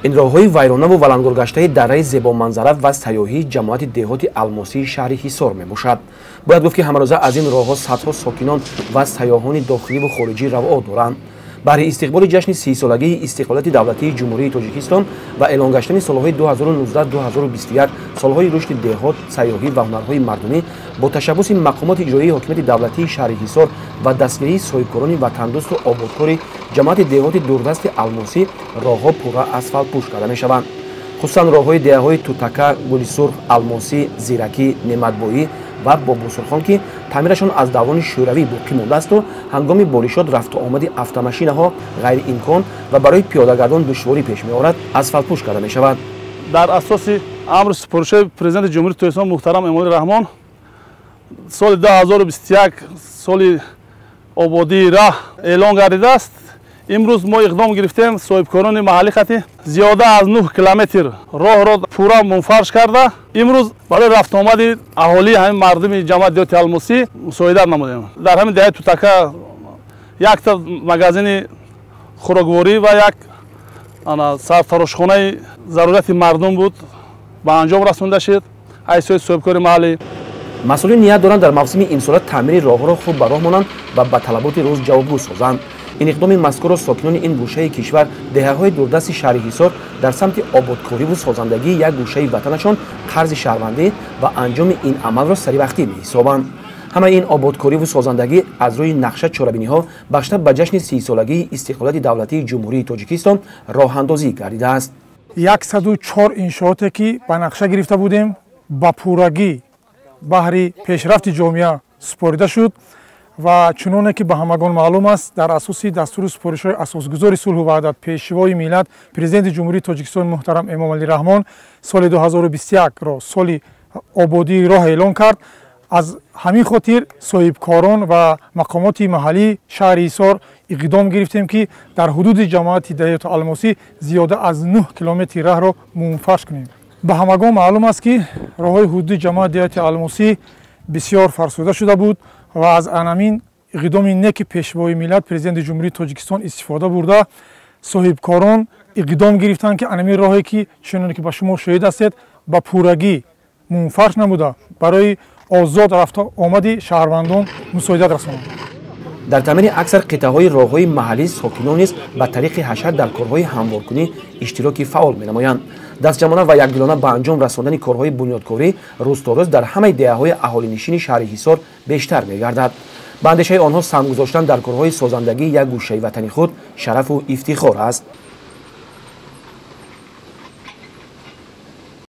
ин роҳҳои вайронаву валангургаштаи дараи зебоманзара ва сайёҳии ҷамоати деҳоти алмосии шаҳри ҳисор мебошад. бояд гуфт ки ҳамарӯза аз ин роҳҳо садҳо сокинон ва сайёҳони дохиливу хориҷӣ раво доранд. баҳри истиқболи ҷашни 30-солагии истиқлолияти давлатии ҷумҳурии Тоҷикистон ва эълон гаштани солҳои 2019-2021 солҳои рушди деҳот, сайёҳӣ ва ҳунарҳои мардумӣ бо ташаббуси мақомоти иҷроии ҳокимияти давлатии шаҳри ҳисор ва дастгирии соҳибкорони ватандӯсту ободкори ҷамоати деҳоти дурдасти алмосӣ роҳҳо пурра асфалтпӯш карда мешаванд. хусусан роҳҳои деҳаҳои Тутака, Гулисурх, Алмосӣ, Зиракӣ, Неъматбоӣ ва Бобусурхон ки таъмирашон аз даврони шӯравӣ боқӣ мондасту ҳангоми боришот рафту омади автомашинаҳо ғайриимкон ва барои пиёдагардон душворӣ пеш меорад, асфалтпӯш карда мешавад. дар асоси амри супоришои президенти ҷумҳурии Тоҷикистон муҳтарам Эмомалӣ Раҳмон соли 2021 соли ободии раҳ эълон гардидааст. имрӯз мо иқдом гирифтем соҳибкорони маҳаллӣ хати зиёда аз 9 километр роҳро пурра мунфарш карда имрӯз барои рафтуомади аҳолии ҳамин мардуми ҷамоати деҳоти алмосӣ мусоидат намудем. дар ҳамин деҳаи Тутака якта магазини хӯрокворӣ ва як сарфарошхонаи зарурияти мардум буд, ба анҷом расонда шуд ҳайсиёти соҳибкори маҳаллӣ. масъулин ният доранд дар мавсими имсола таъмири роҳҳоро хуб ба роҳ монанд ва ба талаботи рӯз ҷавобгӯ созанд. ин иқдоми мазкурро сокинони ин гӯшаи кишвар деҳаҳои дурдасти шаҳри ҳисор дар самти ободкориву созандагии як гӯшаи ватанашон қарзи шаҳрвандӣ ва анҷоми ин амалро саривақтӣ меҳисобанд. ҳамаи ин ободкориву созандагӣ аз рӯи нақша чорабиниҳо бахшта ба ҷашни 30-солагии истиқлолияти давлатии ҷумҳурии Тоҷикистон роҳандозӣ гардидааст. 104 иншооте ки ба нақша гирифта будем ба пуррагӣ баҳри пешрафти ҷомеа супорида шуд ва чуноне ки ба ҳамагон маълум аст, дар асоси дастури супоришҳои асосгузори сулҳу ваҳдат пешвои миллат президенти ҷумҳурии Тоҷикистон муҳтарам Эмомалӣ Раҳмон соли 2021ро соли ободии роҳ эълон кард. аз ҳамин хотир соҳибкорон ва мақомоти маҳаллии шаҳри ҳисор иқдом гирифтем ки дар ҳудуди ҷамоати деҳоти алмосӣ зиёда аз 9 километри раҳро мунфарш кунем. ба ҳамагон маълум аст ки роҳҳои ҳудуди ҷамоати деҳоти алмосӣ бисёр фарсуда шуда буд ва аз анамин иқдоми неки пешвои миллат президенти ҷумҳурии Тоҷикистон истифода бурда соҳибкорон иқдом гирифтанд ки анамин роҳе ки чуноне ки ба шумо шоҳид ҳастед ба пуррагӣ мунфарш намуда барои озод рафту омади шаҳрвандон мусоидат расонанд. дар таъмири аксар қитъаҳои роҳҳои маҳаллӣ сокинон низ ба тариқи ҳашар дар корҳои ҳамворкунӣ иштироки фаъол менамоянд. дастҷамона ва якдилона ба анҷом расондани корҳои бунёдкорӣ рӯзторӯз дар ҳамаи деҳаҳои аҳолинишини шаҳри ҳисор бештар мегардад. ба андешаи онҳо сам гузоштан дар корҳои созандагии як гӯшаи ватани худ шарафу ифтихор аст.